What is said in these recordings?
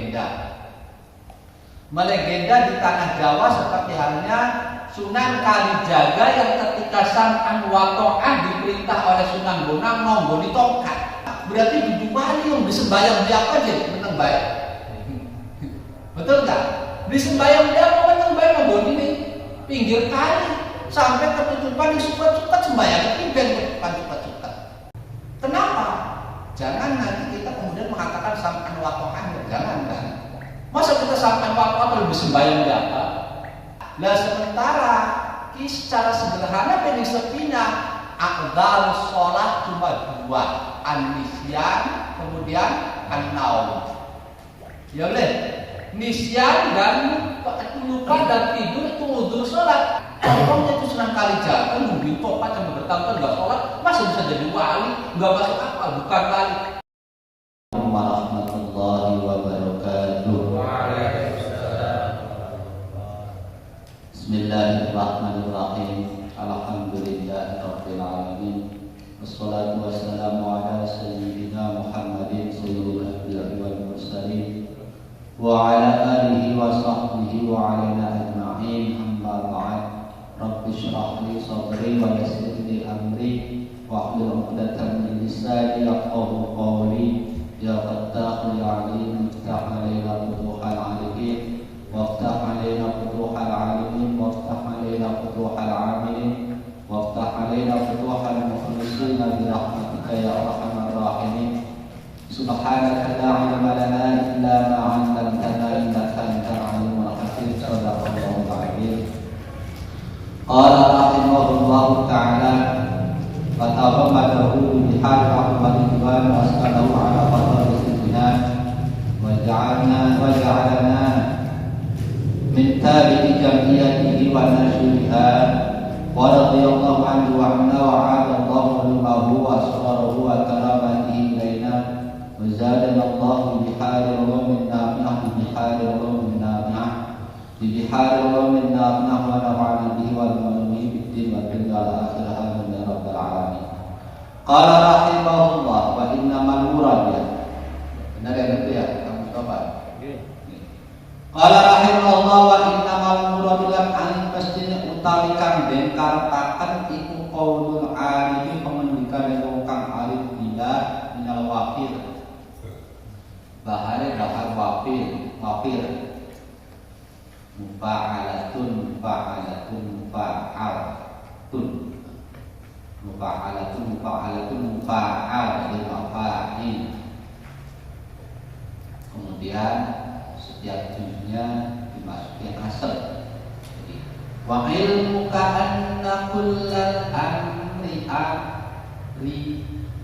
melegenda. Melegenda di tanah Jawa seperti halnya Sunan Kalijaga yang ketika Sam'an wa Ta'ah diperintah oleh Sunan Bonang nonggoni tongkat. Berarti duduk wali yang disembayang dia apa aja menang baik. Betul nggak? Disembayang dia apa menang baik nonggoni ini pinggir kali sampai ketutupan di sukat-sukat sembayang timben ketutupan sukat-sukat. Kenapa? Jangan nanti kita kemudian mengatakan Sam'an wa Ta'ah, jangan kan? Masa kita Sam'an wa Ta'ah kalau disembayang dia apa? Nah sementara secara sederhana penisepina akdal sholat cuma dua, an-nisyan kemudian an-naum. Ya boleh, nisyan dan lupa dan tidur itu udzur sholat. Contohnya itu Sunan Kalijaga nungguin topat sampai bertahun-tahun nggak sholat, masa bisa jadi wali? Nggak masuk akal, bukan wali. Warahmatullahi wabarakatuh. Bismillahirrahmanirrahim. Alhamdulillahirabbil alamin. Wassalatu wassalamu ala sayyidina Muhammadin sayyidil anbiya'i wal mursalin wa ala alihi wa sahbihi wa alaina ajma'in. Amma ba'd. Rabbi shrah li sadri wa yassir li amri wa hlul 'uqdatam min lisani yafqahu qawli. Ya Fattah ya Alim, iftah alaina futuhal alimin waftah alaina futuhal alimin waftah alaina futuhal amilin waftah alaina futuhal mukhlisina bi rahmatika ya arhamar rahimin. Subhanaka la ilma lana illa ma 'allamtana innaka antal alimul hakim. Shadaqallahu al-'azim. Qala rahimahullahu ta'ala wa taqabbadahu bi hal rahmatin wa asqalahu ala qadri sidina wa ja'alana min tabi'i jam'iyatihi wa nashriha wa radiyallahu anhu wa anna wa 'adallahu limahu wa asrarahu wa karamatihi ilaina wa zadana Allahu bi hali ulumin nafi'ah bi hali ulumin nafi'ah bi hali ulumin nafi'ah wa nafa'ana bihi wal mu'minin bid-din wa bil akhirah amin ya rabbal alamin. Qala rahimahullah wa innamal murad ya. Benar ya itu ya, kamu coba. Qala rahimahullah wa innamal murad lan an pastine utawi kang den karetaken iku qaulul alim pengendikan wong kang alim bila minal wafir. Bahare bahar wafir, mufa'alatun mufa'alatun mufa'al dari mafa'il. Kemudian setiap juznya dimasuki asal. Jadi wa ilmuka anna kullal amri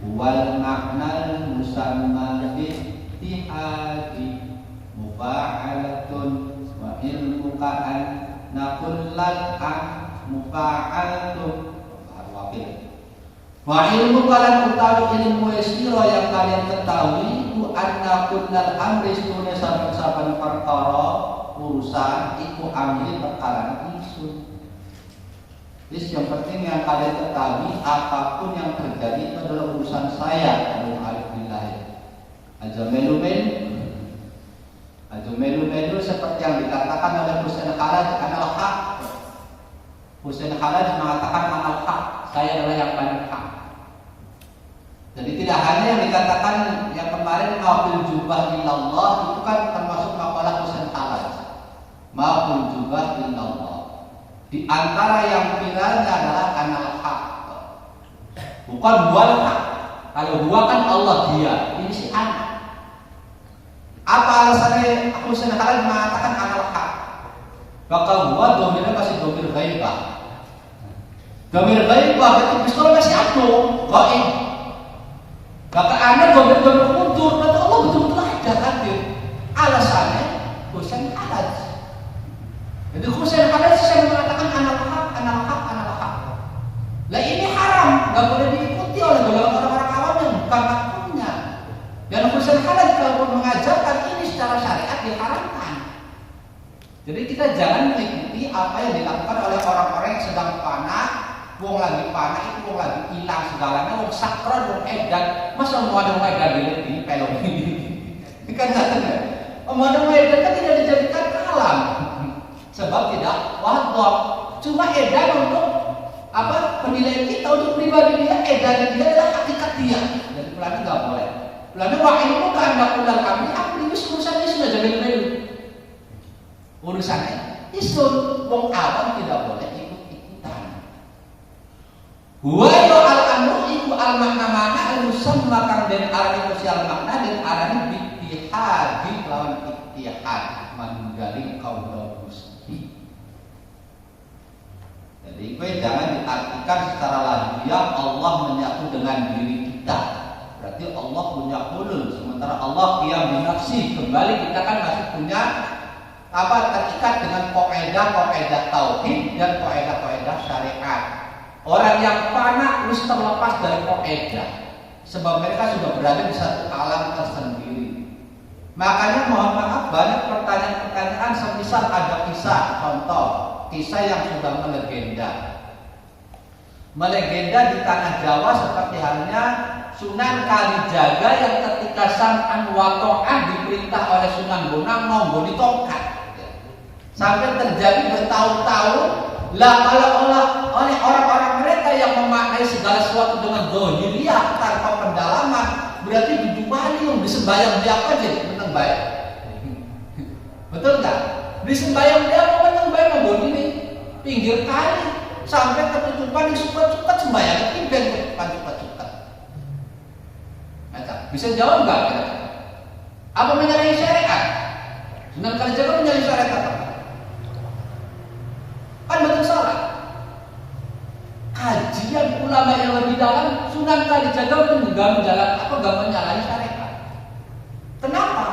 wal ma'nal musamma bi ittihadi mufa'alatun wa ilmuka anna kullal mufa'alatun wa ilmu kalian utawi ilmu sira yang kalian ketahui ku anna kullal amri sunne saben-saben perkara urusan iku amri perkara isun. Jadi yang penting yang kalian ketahui apapun yang terjadi itu adalah urusan saya. Alhamdulillah. Aja melu seperti yang dikatakan oleh Husain Khalaj adalah hak. Husain Khalaj mengatakan anal hak, saya adalah yang paling hak. Jadi tidak hanya yang dikatakan yang kemarin ma'ul jubah illallah itu kan termasuk makalah Husain Khalaj. Ma'ul jubah illallah. Di antara yang viralnya adalah anal hak. Bukan wal hak. Kalau dua kan Allah dia, ini si anak. Apa alasannya Husain Khalaj mengatakan anal hak? Bakal buat domirnya masih domir ghaibah. Domir ghaibah itu pistol masih atuh, gaib. Maka anak domir mundur, berarti Allah betul-betul ada hadir. Alasannya Husain Khalaj. Jadi Husain Khalaj saya mengatakan anal hak. Lah ini haram, nggak boleh diikuti oleh golongan orang-orang awam yang bukan haknya. Dan Husain Khalaj kalau mengajarkan ini secara syariat diharamkan. Jadi kita jangan mengikuti apa yang dilakukan oleh orang-orang yang sedang panah, wong lagi panah itu wong lagi hilang segalanya, wong sakron, wong edan, masa mau ada wong edan di pelong ini? Kan nggak. Pemandu edan kan tidak dijadikan kalam, sebab tidak wadhah. Cuma edan untuk apa? Penilaian kita untuk pribadi dia, edan dia adalah hakikat dia. Jadi pelani nggak boleh. Pelani wah ini bukan anak ular kami, aku ini urusannya sudah jadi dulu. Urusannya isun, wong awam tidak boleh ikut-ikutan. Wa yo al amru iku al makna mana al musamma kang den arani sosial makna den arani ittihad lawan ittihad manunggaling kaula Gusti. Jadi kowe jangan diartikan secara lahiriah Allah menyatu dengan diri kita. Berarti Allah punya hulul, sementara Allah qiyam bi nafsi. Kembali kita kan masih punya apa terikat dengan kaidah tauhid dan kaidah syariat. Orang yang fana harus terlepas dari kaidah, sebab mereka sudah berada di satu alam tersendiri. Makanya mohon maaf banyak pertanyaan-pertanyaan semisal ada kisah, contoh kisah yang sudah melegenda di tanah Jawa seperti halnya Sunan Kalijaga yang ketika sang Wato'ah diperintah oleh Sunan Bonang nonggoni tongkat sampai terjadi bertahun-tahun. Lah kalau oleh orang-orang mereka yang memaknai segala sesuatu dengan zahiriyah tanpa pendalaman, berarti dijumpai yang disembayang dia apa aja menang baik. Betul nggak? Disembayang dia apa menang baik nonggoni ini pinggir kali sampai ketutupan di suka-suka sembayang timben depan suka-suka. Bisa jawab nggak? Apa menyalahi syariat? Sunan Kalijaga menyalahi syariat apa? Kan betul salah. Kajian ulama yang lebih dalam, Sunan Kalijaga nggak menyalahi syariat. Kenapa?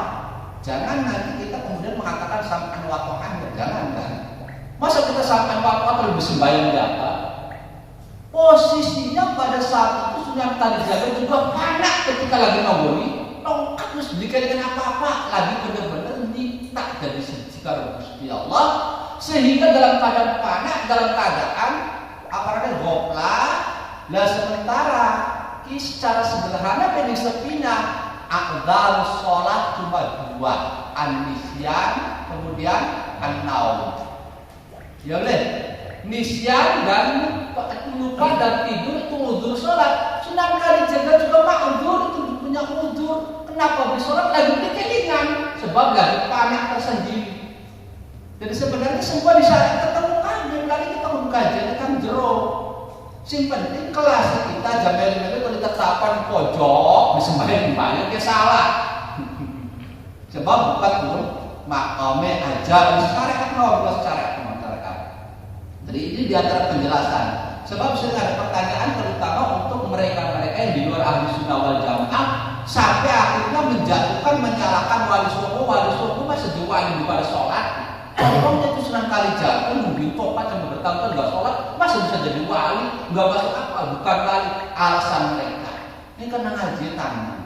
Jangan nanti kita kemudian mengatakan sampan wakohan, jangan kan? Masa kita sampan wakohan lebih sembahyang di apa? Posisinya pada saat itu Sunan Kalijaga juga panak ketika lagi nonggoni tongkat terus dikalikan apa-apa lagi benar-benar minta dari sisi Gusti Allah, sehingga dalam keadaan panak, dalam keadaan apalagi goplah. Lah sementara secara sederhana pening sepina aqdal sholat cuma dua, an-nisyan kemudian an-naum. Ya boleh, nisyan dan lupa dan tidur itu uzur sholat. Sunan Kalijaga juga ma'dzur, itu punya uzur. Kenapa bersolat lagi dikelingan? Sebab lagi panik tersendiri. Jadi sebenarnya semua di saat ketemu kami lagi kita kajian kan jero. Sing penting kelas kita jamel-jamel kalau ditetapkan pojok disembahyang banyak ya salah. Sebab bukan turun makame ajar syariat mau syariat masyarakat. Jadi ini di antara penjelasan. Sebab sering ada pertanyaan terutama untuk mereka-mereka yang di luar ahli sunnah wal jamaah sampai akhirnya menjatuhkan menyalahkan wali songo masih sejauh pada sholat. Contohnya itu Sunan Kalijaga nungguin topat sampai bertahun-tahun nggak sholat, masa bisa jadi wali? Nggak masuk apa? Bukan wali. Alasan mereka ini karena ngaji tangan.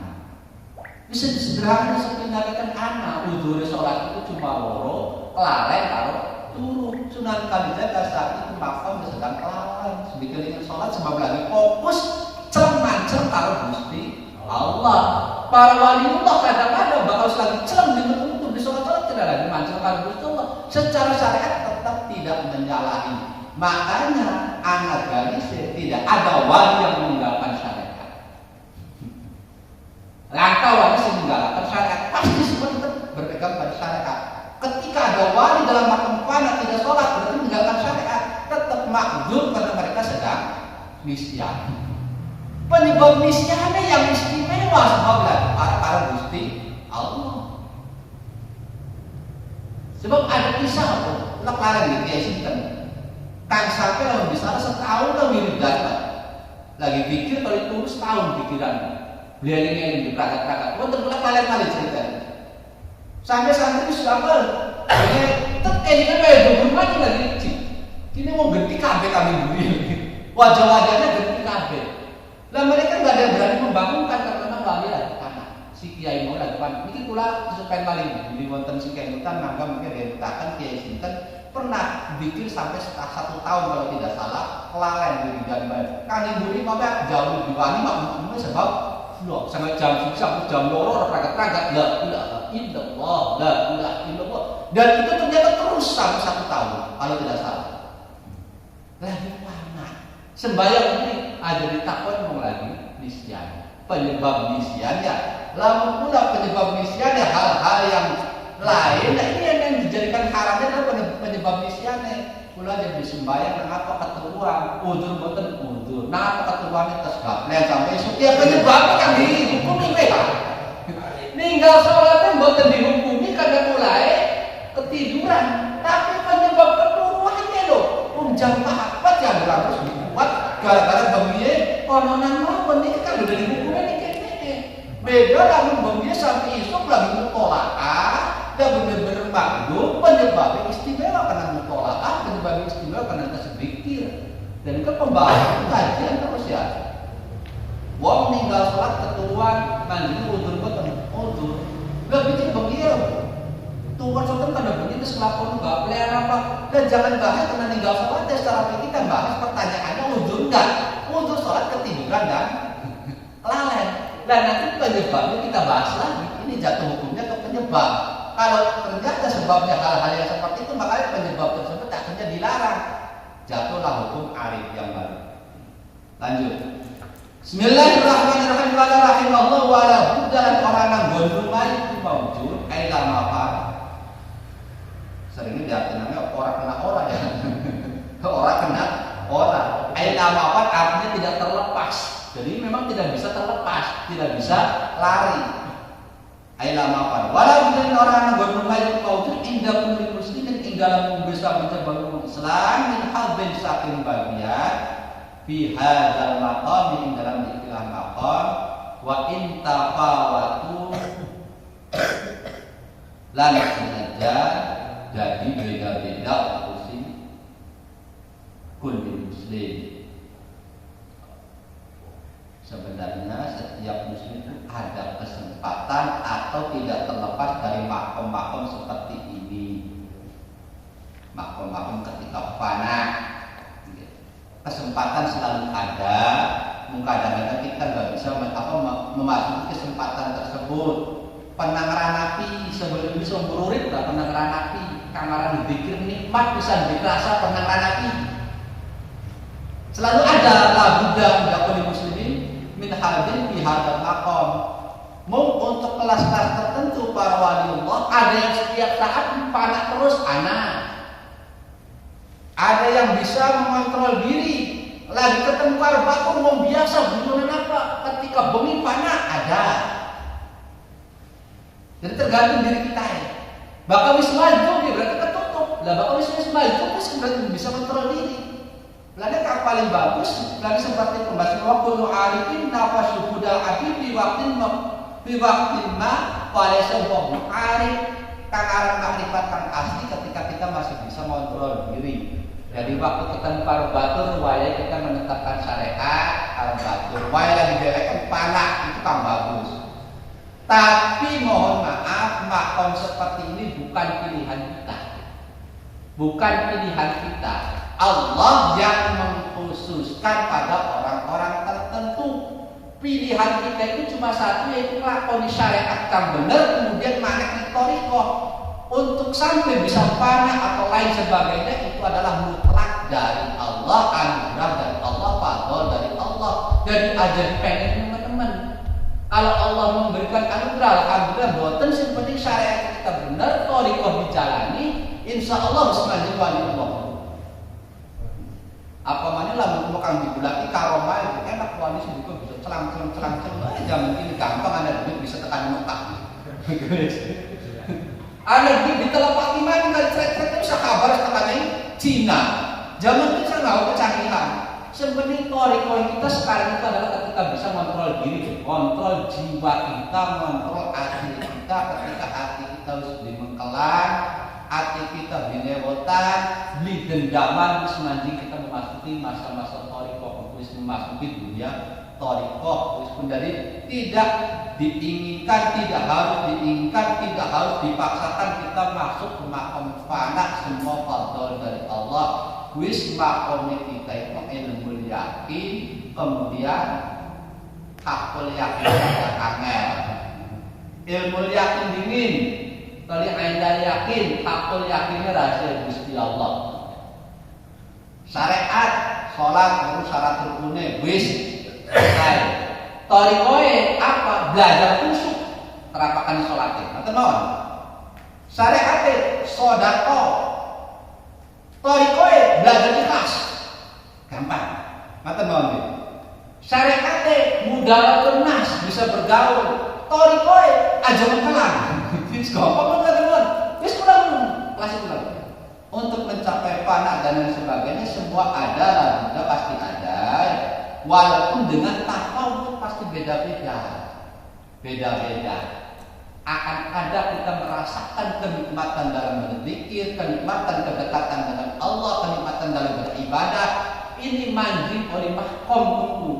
Bisa disederhanakan sebenarnya anak uzur sholat itu cuma loro, kelalen karo turu. Sunan Kalijaga saat itu makam sedang kelalen, sedikit dengan sholat sebab lagi fokus celem karo Gusti Allah. Para waliullah kadang-kadang bakal lagi celem di sholat tidak lagi mancel karo Gusti Allah. Secara syariat tetap tidak menyalahi. Makanya anak garis tidak ada wali yang meninggalkan syariat. Langkah wali yang meninggalkan syariat pasti semua tetap berpegang pada syariat. Ketika ada wali dalam makam fana tidak sholat berarti meninggalkan syariat, tetap makzur karena mereka sedang nisyan. Penyebab nisyannya yang istimewa sebab para Gusti Allah. Sebab ada kisah apa? Lekaran di Kiai Sinten. Kan sampai lalu bisa setahun lah wiridan. Lagi pikir kalau itu setahun pikiran. Beliau ini di praktek-praktek. Wonten kalian ceritanya. Sampai itu siapa? Kayaknya kayak dokumen lagi kecil. Ini mau ganti kabeh kami dulu. Wajah-wajahnya ganti kabeh. Lah mereka nggak ada yang berani membangunkan karena memang wali lah. Si Kiai mau lagi pan. Ini pula kesukaan paling di wonten si Kiai Mutan mangga mungkin dia katakan Kiai Sinten pernah bikin sampai 1 tahun kalau tidak salah kelalen di gambar. Kan ibu ini mau jauh di wali mak sebab loh sampai jam 1 jam 2 orang pragat-pragat la ilaha illallah illallah, la ilaha illallah. Dan itu ternyata terus sampai 1 tahun kalau tidak salah. Lagi mana? Sembahyang ini ada ditakon mau lagi nisyan. Penyebab nisyannya, lamun pula penyebab nisyannya hal-hal yang lain. Nah ini yang dijadikan haramnya adalah penyebab nisyannya. Pula jadi sembahyang kenapa keteruan, udur boten udur. Nah apa keteruannya tes gaplen sampai setiap penyebabnya kan dihukumi mereka. Ninggal sholatnya boten dihukumi karena mulai ketiduran. Tapi penyebab keturuannya loh, jam 4 yang harus dibuat gara-gara bengiye kononan mawon ini kan udah dihukumi nih kayaknya. Beda lamun bengiye sampai isuk lagi mutolakah, dan bener-bener makhluk penyebabnya istimewa karena mutolakah, penyebabnya istimewa karena tersebikir. Dan itu pembahasan kajian terus ya. Wong ninggal sholat keturuan, mandi udur boten udur. Gak bikin bengiye. Tuhan sotem kada begini selapor enggak pelihara apa. Dan jangan bahas karena ninggal sholat dan secara kita bahas pertanyaannya udur enggak. Udur sholat ketiduran dan lalai. Dan nanti penyebabnya kita bahas lagi. Ini jatuh hukumnya ke penyebab. Kalau ternyata sebabnya hal-hal yang seperti itu, makanya penyebab tersebut akhirnya dilarang. Jatuhlah hukum arif yang baru. Lanjut. Bismillahirrahmanirrahim. Wa rahimahullah wa la budalan orang yang gondrumai itu maujud ailam apa. Seringnya diartikannya orang kena orang ya. Orang kena orang. Ailam apa artinya tidak terlepas. Jadi memang tidak bisa terlepas, tidak bisa lari. Ailam apa. Walau budalan orang yang gondrumai itu maujud indah kulli muslimin ing dalam bisa mencoba Islam min hadin saking bagian fi hadzal maqam dalam istilah maqam wa in tafawatu lan saja jadi beda-beda kursi kulli muslim. Sebenarnya setiap muslim itu ada kesempatan atau tidak terlepas dari makom-makom seperti ini. Makom-makom ketika fana, kesempatan selalu ada. Kadang-kadang kita nggak bisa memasuki kesempatan tersebut. Penanggaran api sebelum bisa berurit lah penanggaran api. Kamaran dipikir nikmat bisa dirasa penanggaran api. Selalu ada lagu dan dakuli muslimin min hadin fi hadzal maqam. Mau untuk kelas-kelas tertentu para waliullah ada yang setiap saat panas terus anak. Ada yang bisa mengontrol diri. Lagi ketemu batur mau biasa bunuhan apa? Ketika bumi panas ada. Jadi tergantung diri kita ya. Bakal wisma itu berarti ketutup. Lah bakal wisma itu berarti bisa kontrol diri. Lalu yang paling bagus, lalu seperti pembahasan waktu arifin nafas syuhudal abibi waktin ma pada sebuah arif kakaran makrifat kang asli ketika kita masih bisa mengontrol diri. Jadi waktu ketemu karo batur, waya kita menetapkan syariat karo batur. Waya lagi belekkan panah itu kan bagus. Tapi mohon maaf, makom seperti ini bukan pilihan kita. Bukan pilihan kita. Allah yang mengkhususkan pada orang-orang tertentu. Pilihan kita itu cuma satu, yaitu lakoni syariat yang benar, kemudian manek toriko. Untuk sampai bisa panah atau lain sebagainya itu adalah mutlak dari Allah, anugerah dari Allah, fadl dari Allah. Jadi aja pengen teman-teman. Kalau Allah memberikan anugerah, alhamdulillah, boten sing penting syariat kita benar, toriko dijalani, insya Allah bismillahirrahmanirrahim. Apa mana lah mau kang dibulati karomah itu enak wani sih juga bisa celang jangan ini gampang ada duit bisa tekan Mekah. Ada di telepati mana kan cret-cret bisa kabar tekannya Cina. Zaman itu saya nggak kecanggihan. Sebenarnya toriko kita sekarang itu adalah ketika bisa mengontrol diri, kontrol jiwa kita, mengontrol hati kita. Ketika hati kita harus dimengkelan, hati kita binewotan, beli dendaman, semanjing kita memasuki masa-masa toriko, memasuki dunia toriko. Dari tidak diinginkan, tidak harus diinginkan, tidak harus dipaksakan kita masuk ke makom fana, semua fadl dari Allah. Wis makomnya kita itu ilmu yakin, kemudian hakul yakin ada angel. Ilmu yakin dingin, Kali anda yakin, hakul yakinnya rahasia Gusti Allah. Syariat, sholat, baru syarat rukunnya, wis, selesai. Torikoe apa? Belajar khusyuk, terapakan sholatnya. Ngerti non? Syariatnya, sodako. Torikoe belajar ikhlas, gampang. Ngerti non? Syariatnya mudah kenas, bisa bergaul. Torikoe aja mengkelang. Gampang kan teman? Wis kurang kelas itu. Untuk mencapai panak dan lain sebagainya semua ada lah, juga pasti ada. Walaupun dengan tafawud pasti beda-beda. Beda-beda. Akan ada kita merasakan kenikmatan dalam berzikir, kenikmatan kedekatan dengan Allah, kenikmatan dalam beribadah. Ini manjing oleh makom itu.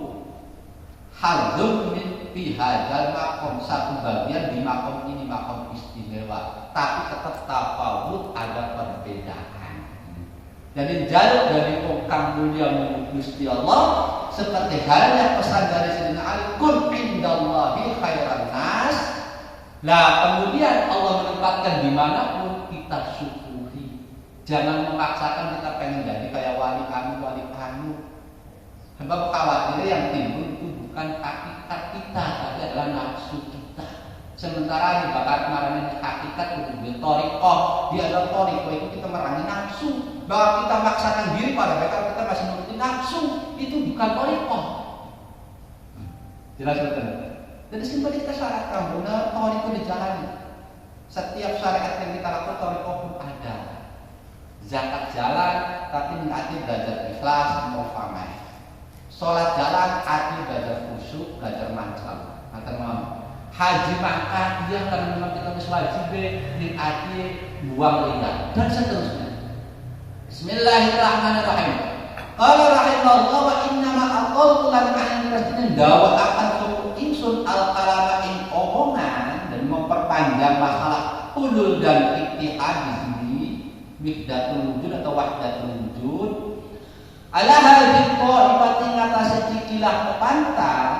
Hadzum min fi hadzal makom, satu bagian di makom ini makom istimewa, tapi tetap tafawud ada perbedaan. Jadi jalur dari kang mulia menuju Gusti Allah seperti halnya pesan dari Sayyidina Ali, kun indallahi khairan nas. Nah kemudian Allah menempatkan dimanapun kita syukuri. Jangan memaksakan kita pengen jadi kayak wali kami. Sebab khawatir yang timbul itu bukan hakikat kita, tapi adalah nafsu kita. Sementara di bakar kemarin ini hakikat itu torikoh, dia adalah torikoh itu kita merangi nafsu. Bahwa kita maksakan diri pada mereka kita masih menuruti nafsu, itu bukan torikoh. Jelas betul. Jadi simpel kita syaratkan benar torikoh dijalani. Setiap syariat yang kita lakukan torikoh pun ada. Zakat jalan, tapi nanti belajar ikhlas, mau pamer. Sholat jalan, hati belajar khusyuk, belajar mancal. Haji maka dia karena memang kita harus wajib di hati buang lidah dan seterusnya. Bismillahirrahmanirrahim. Qala rahimahullah wa innama aqaltu lan ayin rajulin dawa akan suku insun al-kalama ing omongan dan memperpanjang masalah hulul dan ittihad di sini wahdatul wujud atau wahdatul wujud. Ala hadhihi qa'ibati ngatasi cikilah kepantang.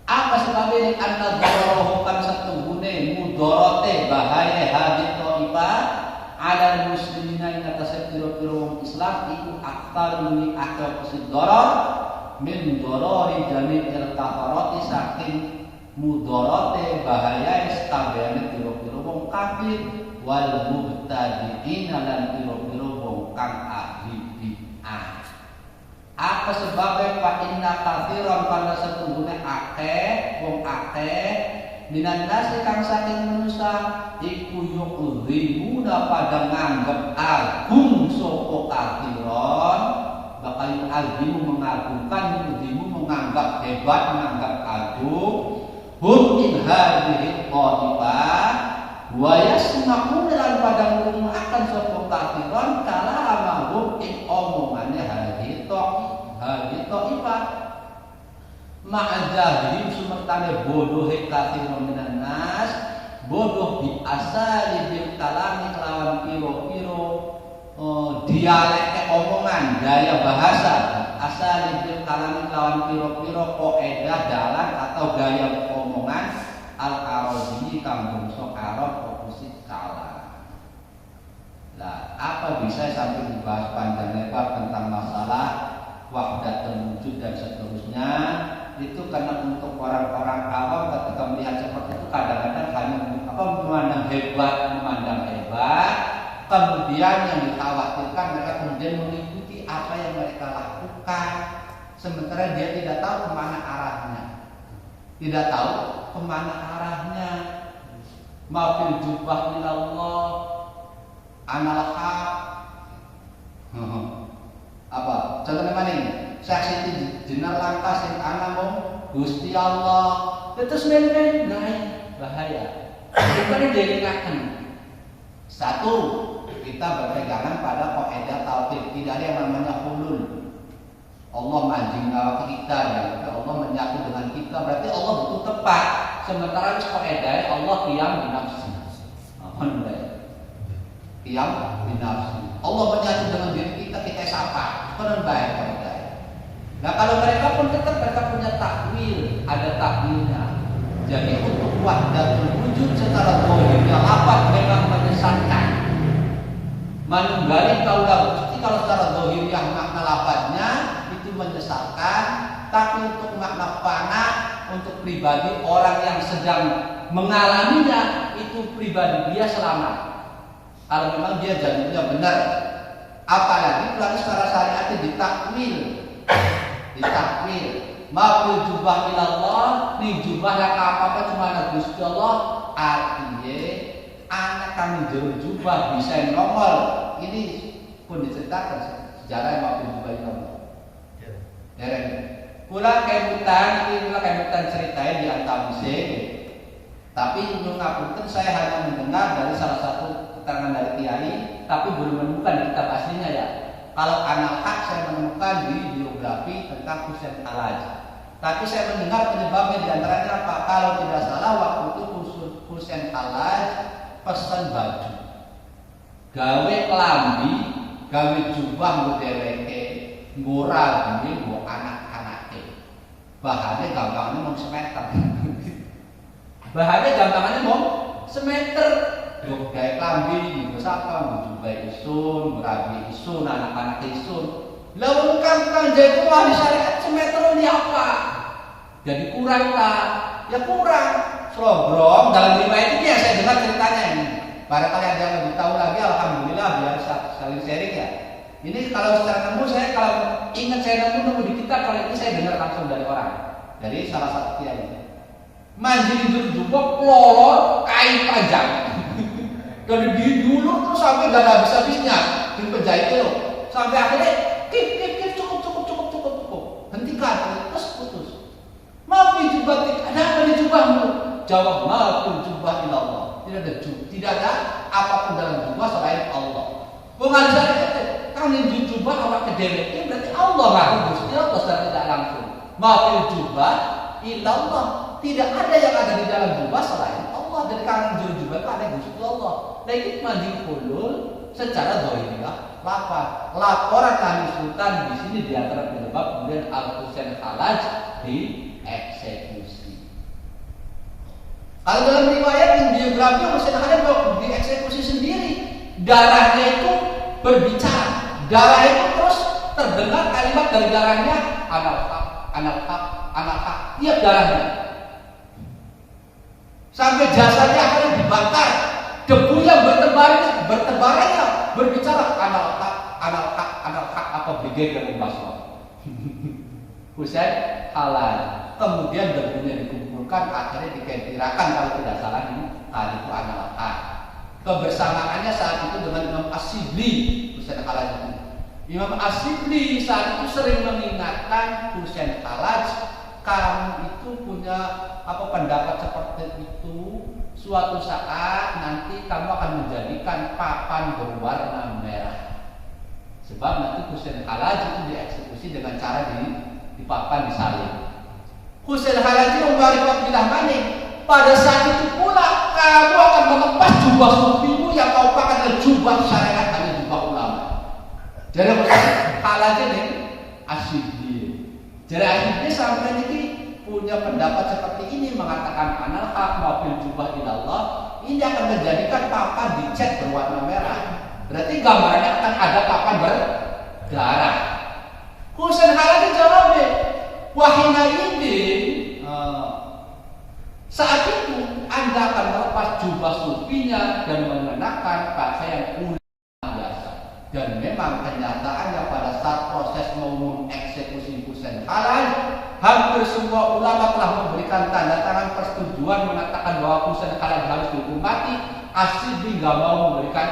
Apa sebabnya anna darahu kan setunggune mudorote bahaya hadhihi qa'ibah ala muslimina ngatasi piro-piro Islam iku aktar min akal kesidoror min dorori jamil kafarati saking mudorote bahaya istabene piro-piro wong kafir wal mubtadi'in lan piro-piro wong kang apa sebabnya fa inna katsiran kana setungguhnya akeh wong akeh minan nasi kang saking manusa iku yuqdhimuna pada nganggep agung sapa katsiran bakal azimu mengagungkan yuqdhimu menganggap hebat menganggap agung hum in hadhihi qadibah wa yasma'una lan pada ngrungokaken sapa katsiran kala amahum ing omongane Ta'ifah ma'ajahim sumertane bodohe kathirun minan nas bodoh bi asali bil kalami kelawan piro-piro dialek omongan gaya bahasa asali bil kalami kelawan piro-piro koedah dalan atau gaya omongan al-arabi kang bangsa Arab opposite kala. Nah, apa bisa sampai dibahas panjang lebar tentang masalah wahdatul wujud dan seterusnya itu karena untuk orang-orang awam ketika melihat seperti itu kadang-kadang hanya memandang hebat kemudian yang dikhawatirkan mereka kemudian mengikuti apa yang mereka lakukan sementara dia tidak tahu kemana arahnya mafil jubah ilallah anal haq apa contohnya mana ini saksi jenar lantas yang anamo Gusti Allah terus main-main bahaya kita ini diingatkan satu kita berpegangan pada kaidah tauhid tidak ada yang namanya hulul Allah manjing ngawak kita dan Allah menyatu dengan kita berarti Allah betul tepat sementara kaidah Allah qiyam binafsi qiyam binafsi Allah menyatu dengan diri kita sapa kan baik. Nah kalau mereka pun tetap mereka punya takwil, ada takwilnya. Jadi untuk wahdatul wujud secara zahirnya lafaz memang menyesatkan. Manunggali kaulah kalau secara zahirnya makna lafaznya itu menyesatkan, tapi untuk makna fana untuk pribadi orang yang sedang mengalaminya itu pribadi dia selamat. Kalau memang dia jalurnya benar. Apalagi kalau secara syariat ditakwil. Mafil jubah ilallah, nih jubah yang apa-apa cuma ada Gusti Allah. Artinya anak kami jauh jubah bisa nongol. Ini pun diceritakan sejarah mafil jubah ilallah. Dereng. Kula kemutan ceritain di Antamise. Tapi ngapunten saya hanya mendengar dari salah satu keterangan dari kiai, tapi belum menemukan di kitab aslinya ya. Kalau anak hak saya menemukan di biografi tentang Husain Halaj. Tapi saya mendengar penyebabnya diantaranya apa? Kalau tidak salah waktu itu Husain Halaj pesan baju, gawe kelambi, gawe jubah modeleke, murah ini buat anak-anaknya. Bahannya gampangnya mau semeter. Bahannya gampangnya mau semeter. Yuk kayak kelambi, juga siapa? Jubah isun, berabi isun, anak-anak isun. Lalu kan jadi wali syariat semeter ini apa? Jadi kurang lah, ya kurang. Slobrong dalam riwayat ini yang saya dengar ceritanya ini. Barangkali ada yang lebih tahu lagi, alhamdulillah biar saling sharing ya. Ini kalau secara nemu saya kalau ingat saya nemu di kitab, kalau ini saya dengar langsung dari orang, dari salah satu kiai. Manjili jubah pelolor kain panjang. Dari dulu terus sampai gak ada habis-habisnya di penjahit itu sampai akhirnya kip cukup hentikan terus putus. Maaf jubah ada apa di jubahmu? Jawab maaf jubah ilallah. Tidak ada apapun dalam jubah selain Allah. Pengajian kata kalian jubah awak kedewek berarti Allah lah Gusti Allah secara tidak langsung. Maaf jubah ilallah. Tidak ada yang ada di dalam jubah selain Allah. Dari kalangan jubah itu ada Gusti Allah. Nah itu mandi kulul secara zahiriyah laporan ahli sultan di sini diantara penyebab kemudian Al Husain Halaj dieksekusi. Kalau dalam riwayat yang biografi Husain Halaj dieksekusi sendiri, darahnya itu berbicara, darah itu terus terdengar kalimat dari darahnya anak hak, tiap darahnya. Sampai jasadnya akhirnya dibakar, debu yang bertebarannya berbicara anak hak apa brigade dan baswa. Husain Halaj. Kemudian debunya dikumpulkan, akhirnya dikentirakan kalau tidak salah ini kali itu anak hak. Kebersamaannya saat itu dengan Imam As-Sibli, Husain Halaj itu. Imam As-Sibli saat itu sering mengingatkan Husain Halaj, kamu itu punya pendapat seperti itu, suatu saat nanti kamu akan menjadikan papan berwarna merah. Sebab nanti Husain Halaj itu dieksekusi dengan cara di papan disalib. Husain Halaj itu memberikan bilah maning. Pada saat itu pula kamu akan melepas jubah sufimu yang kau pakai adalah jubah syariat, hanya jubah ulama. Jadi Husain Halaj ini As-Sibli. Jadi As-Sibli sampai ini punya pendapat seperti ini, mengatakan anal hak maupun jubah ilallah ini akan menjadikan papan dicat berwarna merah. Berarti gambarnya akan ada papan berdarah. Husain Halaj jawab, wahina ini saat itu Anda akan melepas jubah sufinya dan mengenakan pakaian kulit biasa. Dan memang kenyataannya pada saat proses mau eksekusi Husain Halaj, hampir semua ulama telah memberikan tanda tangan persetujuan mengatakan bahwa Husain Halaj harus dihukum mati. As-Sibli nggak mau memberikan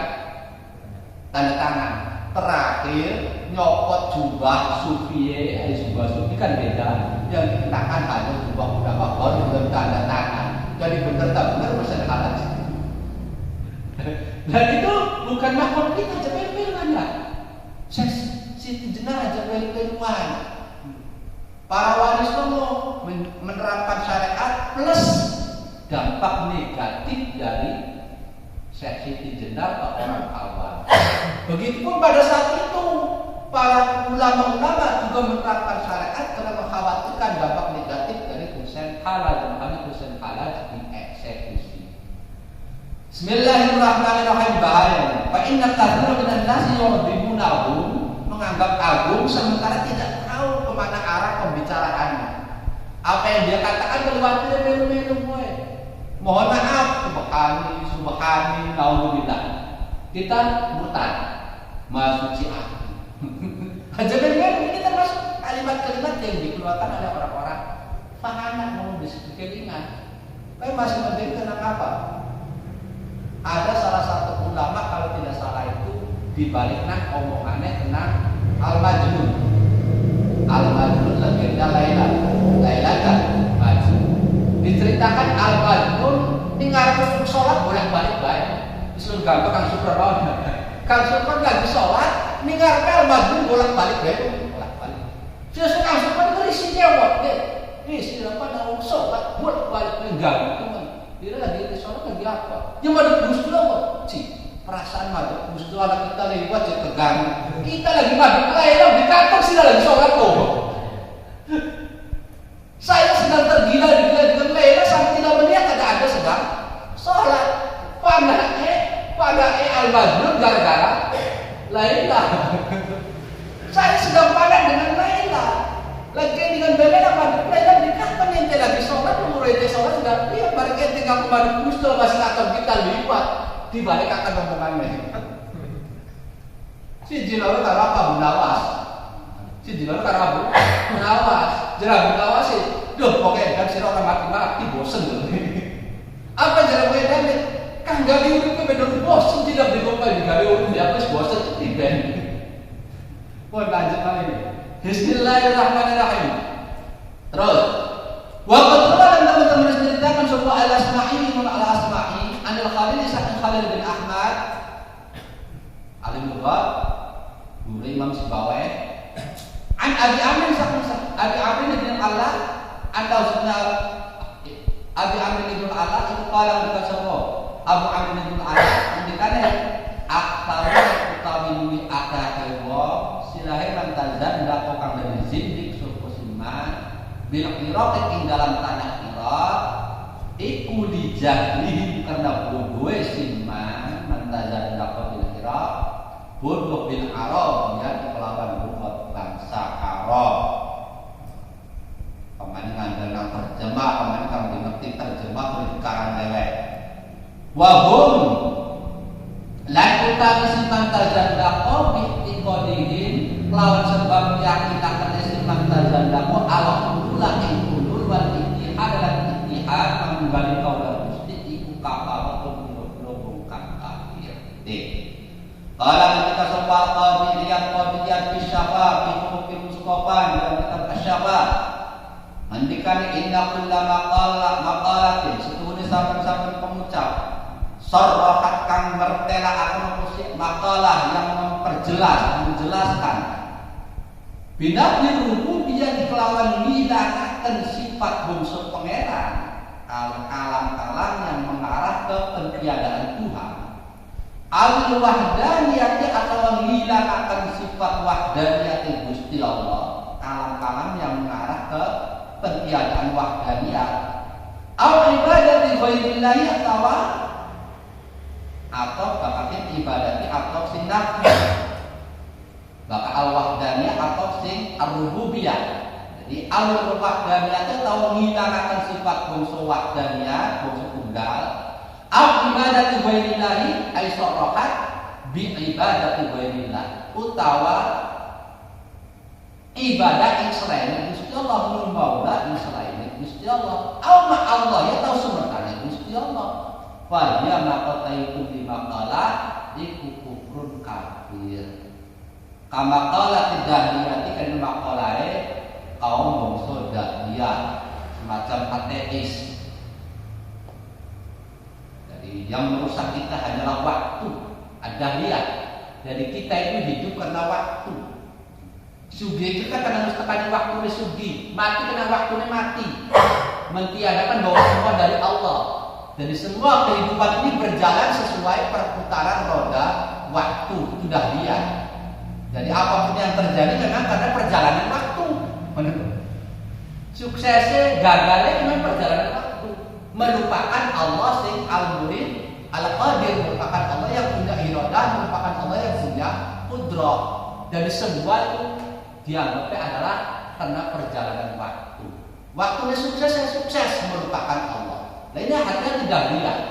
tanda tangan. Terakhir nyopot jubah sufi, jubah sufi kan beda. Yang dikenakan hanya jubah ulama baru belum tanda tangan. Jadi benar tak benar Husain Halaj. Dan itu bukan makhluk kita, jepel-pelan ya. Siti Jenar jepel-pelan. Para wali songo menerapkan syariat plus dampak negatif dari Siti Jenar ke orang awam. Begitupun pada saat itu para ulama-ulama juga menerapkan syariat karena mengkhawatirkan dampak negatif dari Husain Halaj. Makanya Husain Halaj Bismillahirrahmanirrahim. Bahaya. Fa inna katsira minan nasi yu'dhibunahu, menganggap agung sementara tidak tahu kemana arah pembicaraannya. Apa yang dia katakan kelewatnya melu-melu gue. Mohon maaf, subhani, naudzubillah. Kita murtad, masuci aku. Aja ini termasuk kalimat-kalimat yang dikeluarkan oleh orang-orang fahana mau disebutkan. Tapi masih penting tentang apa? Ada salah satu ulama kalau tidak salah itu dibalikkan omongannya tentang Al-Majnun. Al-Majnun legenda Laila kan Majnun. Diceritakan Al-Majnun ini ngarep sholat bolak-balik baik. Disuruh gampang Kang Supron. Kang Supron lagi sholat, ini ngarep Al-Majnun bolak-balik baik. Justru Kang Supron itu isi jawab deh. Isi apa nak sholat bolak-balik mengganggu teman. Dia lagi sholat lagi apa? Yang madep Gusti Allah. Perasaan madep Gusti Allah kita lewat jadi terganggu. Kita lagi madep Laila di kantor sih lagi sholat loh. Saya sedang tergila-gila dengan Laila sampai tidak melihat ada sedang sholat. Pada Al-Majnun gara-gara Laila. Saya sedang padan dengan Laila. Lagi dengan Laila madep Laila di kantor ente lagi sholat umur ente sholat sudah lihat bareng ente ngaku madep Gusti Allah masih akan kita lipat di balik akan omongannya. Si Jilalu karo apa Bunawas. Si Jilalu karo Abu Bunawas. Jera Bunawas sih. Duh, pokoknya kan sira ora mati-mati bosen lho. Apa jera kowe dene? Kang gawe urip ke bener bosen tidak digompal digawe urip ya wis bosen tiben. Pun lanjut lagi. Bismillahirrahmanirrahim. Terus wa qad dan teman-teman ceritakan sebuah al-Asma'i min al-Asma'i anil Khalil saking Khalil bin Ahmad alim lughat guru Imam Sibawai an Abi Amin saking Abi Amin bin Allah atau sunnah Abi Amin bin Allah itu kala dekat sapa Abu Amin bin Allah indikane aktaru utawi akahewa silahe lan tazan ndak kang dari zindik sapa siman bil Irak ing dalam tanah Irak iku dijahlihi karena bodoh siman mantazan ndak bil Irak bodoh bil Arab ya kelawan umat bangsa Arab. Pemane ngandel terjemah, pemane kang ngerti terjemah perikaran dewek. Wa hum lan utawi siman tazan ndak biqodihin lawan sebab yakinaken siman tazan ndak alhamdulillah ing kulul wal ittihad lan ittihad mambali kaula Gusti iku kafaratun lubung kang kafir. Kala ketika sebab qadiyat bisyafa iku Mustafa dalam kitab Asy-Syafa mandikan inna kullama maqalatin setuhune saben-saben pengucap sarrahat kang mertela akan makalah yang menjelaskan binafil rububiyah kelawan nilaikan sifat bungsu pangeran kalam-kalam yang mengarah ke pentiadaan Tuhan al wahdaniyati atau nilaikan sifat wahdaniyati Gusti Allah kalam-kalam yang mengarah ke pentiadaan wahdaniyah al ibadati ghairillahi atau bakatnya ibadati atau sing nafi bakal al-wahdaniyah atau sing ar-rububiyah. Jadi al-wahdaniyah itu tahu ngilangkan sifat bungsu wahdaniyah bungsu tunggal al-ibadati ghairillahi ay sorohat bi ibadati ghairillah utawa ibadah ing selain Gusti Allah maula ing selain Gusti Allah au ma Allah ya tahu sementara Gusti Allah wa ya maqataitu bi maqalah iku kufrun kafir kama qala dahliyati kan maqalae kaum bangsa dahliyah semacam ateis. Jadi yang merusak kita hanyalah waktu dahliyah. Jadi kita itu hidup karena waktu. Sugi itu kan karena mustaqani waktu ni sugi, mati karena waktu ni mati. Mentiadakan bahwa semua dari Allah. Jadi semua kehidupan ini berjalan sesuai perputaran roda waktu itu dahliyah. Jadi apapun yang terjadi memang karena perjalanan waktu. Suksesnya, gagalnya memang perjalanan waktu. Melupakan Allah sing al-murid Al-Qadir merupakan Allah yang punya iradah, merupakan Allah yang punya qudrah. Dan semua itu dianggapnya adalah karena perjalanan waktu. Waktunya sukses, ya sukses merupakan Allah. Nah ini artinya tidak bilang.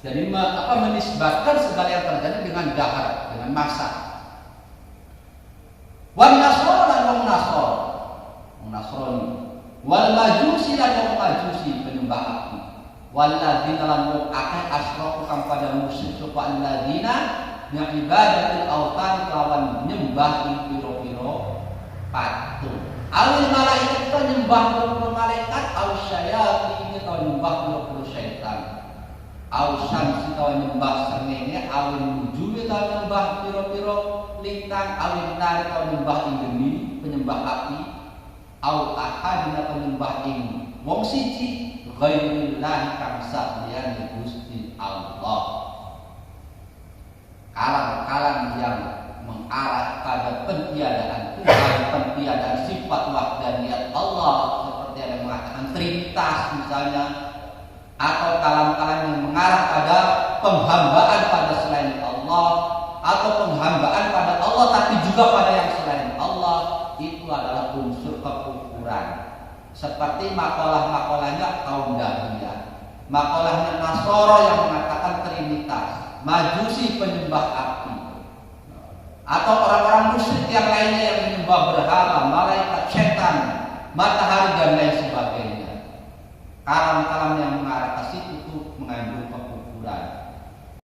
Jadi menisbatkan segala yang terjadi dengan dahar, dengan masa. Wan nasor dan wong nasor, wong nasroni. Wal majusi dan wong majusi, penyembah api. Waladina lan wong akeh asroku kang pada musyrik sapa alladzina yang ibadatul autan kelawan nyembah ing pira-pira patung. Awil malaikat itu nyembah pira-pira malaikat, au syayatin itu nyembah pira-pira syaitan. Au syamsi itu nyembah srengenge, awil nujum itu nyembah pira-pira lintang, awil nar itu nyembah ing geni, penyembah api. Au ahad itu nyembah ing wong siji. Ghairillahi kang sakliyan Gusti Allah. Kalam-kalam yang mengarah pada pentiadaan Tuhan, pentiadaan sifat wahdaniyat Allah, seperti yang mengatakan Trinitas misalnya, atau kalam-kalam yang mengarah pada penghambaan pada selain Allah, atau penghambaan pada Allah tapi juga pada yang selain Allah, itu adalah unsur kekufuran. Seperti makalah-makalahnya kaum dahiliyah, makalahnya Nasoro yang mengatakan Trinitas, Majusi penyembah api, atau orang-orang musyrik yang lainnya yang menyembah berhala, malaikat, setan, matahari dan lain sebagainya. Kalam-kalam yang mengarah ke situ itu mengandung kekufuran.